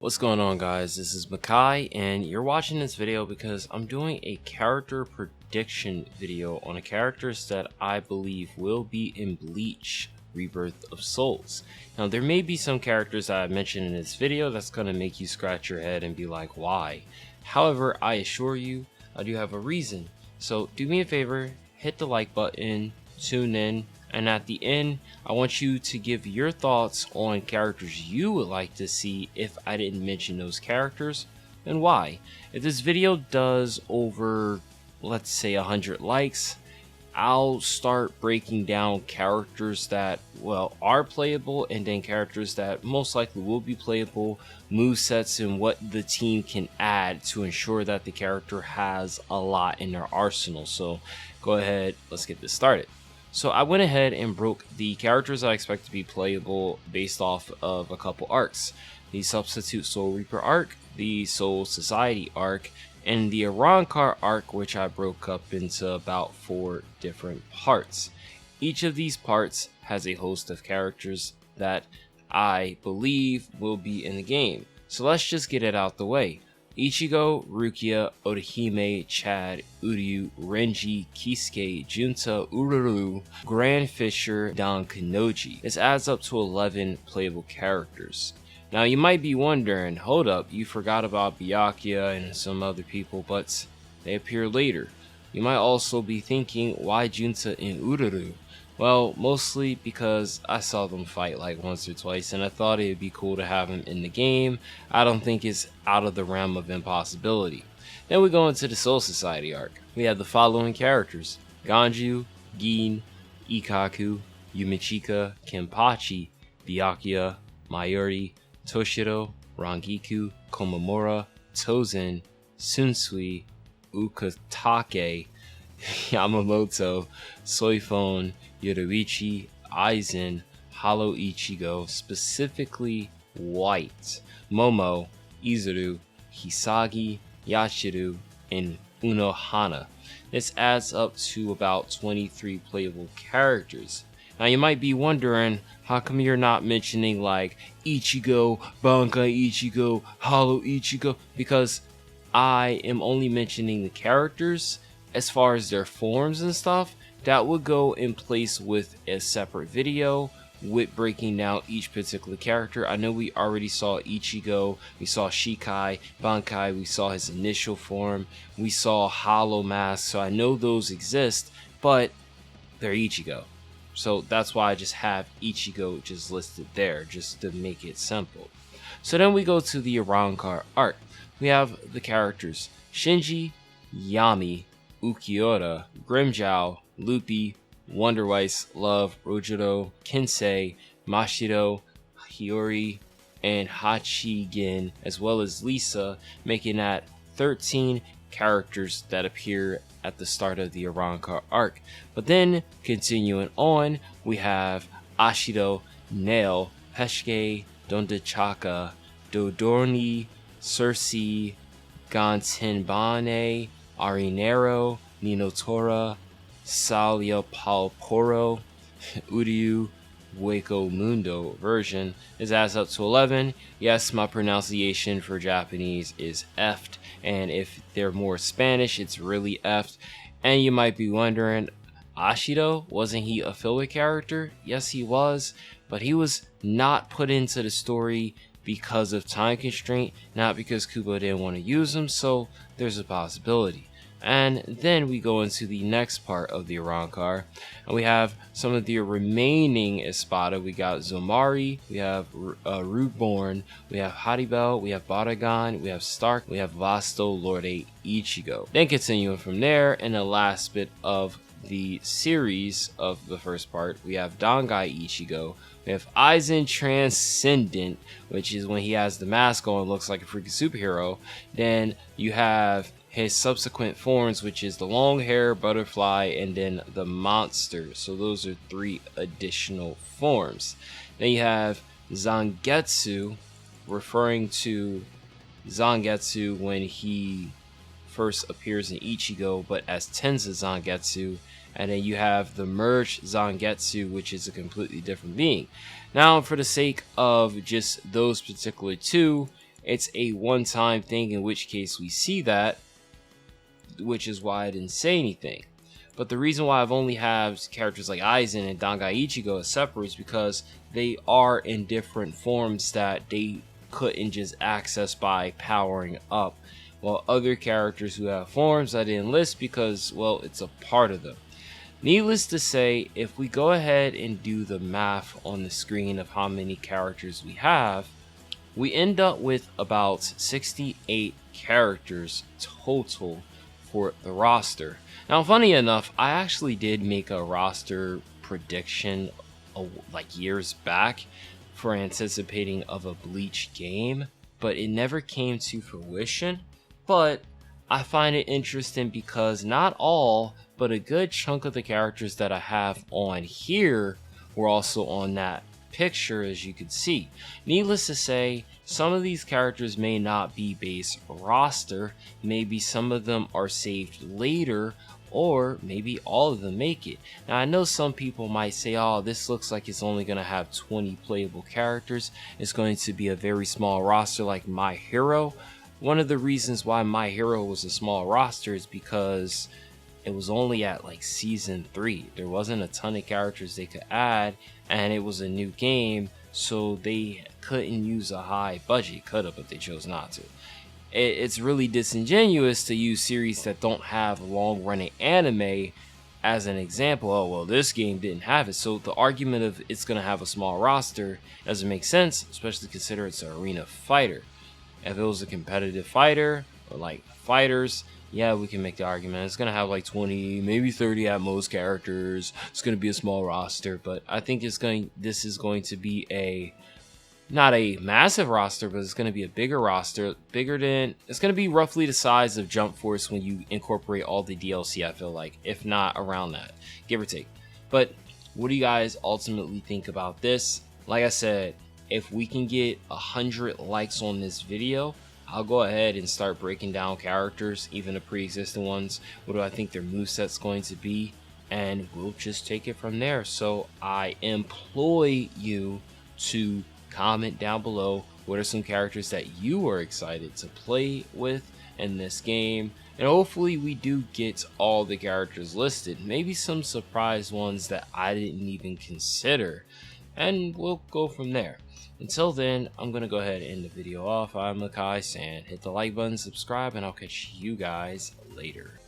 What's going on, guys? This is Makai, and you're watching this video because I'm doing a character prediction video on the characters that I believe will be in Bleach Rebirth of Souls. Now, there may be some characters that I mentioned in this video that's going to make you scratch your head and be like, why? However, I assure you, I do have a reason. So do me a favor, hit the like button, tune in, and at the end, I want you to give your thoughts on characters you would like to see if I didn't mention those characters, and why. If this video does over, let's say, 100 likes, I'll start breaking down characters that, well, are playable, and then characters that most likely will be playable, movesets, and what the team can add to ensure that the character has a lot in their arsenal. So go ahead, let's get this started. So I went ahead and broke the characters I expect to be playable based off of a couple arcs. The Substitute Soul Reaper arc, the Soul Society arc, and the Arrancar arc, which I broke up into about 4 different parts. Each of these parts has a host of characters that I believe will be in the game. So let's just get it out the way. Ichigo, Rukia, Orihime, Chad, Uryu, Renji, Kisuke, Junta, Ururu, Grand Fisher, Don Kanoji. This adds up to 11 playable characters. Now you might be wondering, hold up, you forgot about Byakuya and some other people, but they appear later. You might also be thinking, why Junta and Ururu? Well, mostly because I saw them fight like once or twice and I thought it'd be cool to have them in the game. I don't think it's out of the realm of impossibility. Then we go into the Soul Society arc. We have the following characters: Ganju, Gin, Ikaku, Yumichika, Kenpachi, Byakuya, Mayuri, Toshiro, Rangiku, Komamura, Tozen, Sunsui, Ukatake, Yamamoto, Soifone, Yoruichi, Aizen, Hollow Ichigo, specifically White, Momo, Izuru, Hisagi, Yachiru, and Unohana. This adds up to about 23 playable characters. Now you might be wondering, how come you're not mentioning like Ichigo, Bankai Ichigo, Hollow Ichigo? Because I am only mentioning the characters. As far as their forms and stuff, that would go in place with a separate video with breaking down each particular character. I know we already saw Ichigo, we saw Shikai, Bankai, we saw his initial form, we saw Hollow Mask, so I know those exist, but they're Ichigo. So that's why I just have Ichigo just listed there, just to make it simple. So then we go to the Arrancar arc. We have the characters Shinji, Yami, Ukiura, Grimmjow, Luffy, Wonderweiss, Love, Rojiro, Kensei, Mashiro, Hiyori, and Hachigen, as well as Lisa, making that 13 characters that appear at the start of the Arrancar arc. But then, continuing on, we have Ashido, Nail, Heshike, Dondachaka, Dodorni, Cersei, Gantenbane, Arinero, Ninotora, Salia Palporo, Uryu, Hueco Mundo version. This adds up to 11. Yes, my pronunciation for Japanese is effed, and if they're more Spanish, it's really effed. And you might be wondering, Ashido, wasn't he a filler character? Yes, he was, but he was not put into the story because of time constraint, not because Kubo didn't want to use him, so there's a possibility. And then we go into the next part of the Arrancar, and we have some of the remaining Espada. We got Zomari, we have Rootborn, we have Haribel, we have Baragon, we have Stark, we have Vasto, Lord 8, Ichigo. Then continuing from there, in the last bit of the series of the first part, we have Dangai Ichigo, we have Aizen Transcendent, which is when he has the mask on, looks like a freaking superhero. Then you have his subsequent forms, which is the long hair, butterfly, and then the monster. So those are 3 additional forms. Then you have Zangetsu, referring to Zangetsu when he first appears in Ichigo, but as Tenza Zangetsu. And then you have the merged Zangetsu, which is a completely different being. Now, for the sake of just those particular 2, it's a one-time thing, in which case we see that, which is why I didn't say anything. But the reason why I've only have characters like Aizen and Dangai Ichigo as separate is because they are in different forms that they couldn't just access by powering up, while other characters who have forms I didn't list because, well, it's a part of them. Needless to say, if we go ahead and do the math on the screen of how many characters we have, we end up with about 68 characters total for the roster. Now, funny enough, I actually did make a roster prediction like years back for anticipating of a Bleach game, but it never came to fruition. But I find it interesting because not all, but a good chunk of the characters that I have on here were also on that picture, as you can see. Needless to say, some of these characters may not be base roster, maybe some of them are saved later, or maybe all of them make it. Now, I know some people might say, oh, this looks like it's only going to have 20 playable characters, it's going to be a very small roster like My Hero. One of the reasons why My Hero was a small roster is because it was only at like season 3. There wasn't a ton of characters they could add, and it was a new game, so they couldn't use a high budget. Could have, but they chose not to. It's really disingenuous to use series that don't have long running anime as an example. Oh, well, this game didn't have it, so the argument of it's going to have a small roster doesn't make sense, especially consider it's an arena fighter. If it was a competitive fighter or like fighters, yeah, we can make the argument it's going to have like 20, maybe 30 at most characters. It's going to be a small roster, but I think this is going to be not a massive roster, but it's going to be a bigger roster, it's going to be roughly the size of Jump Force when you incorporate all the DLC, I feel like, if not around that, give or take. But what do you guys ultimately think about this? Like I said, if we can get 100 likes on this video, I'll go ahead and start breaking down characters, even the pre-existing ones. What do I think their moveset's going to be? And we'll just take it from there. So I implore you to comment down below what are some characters that you are excited to play with in this game. And hopefully we do get all the characters listed. Maybe some surprise ones that I didn't even consider. And we'll go from there. Until then, I'm going to go ahead and end the video off. I'm Makai San. Hit the like button, subscribe, and I'll catch you guys later.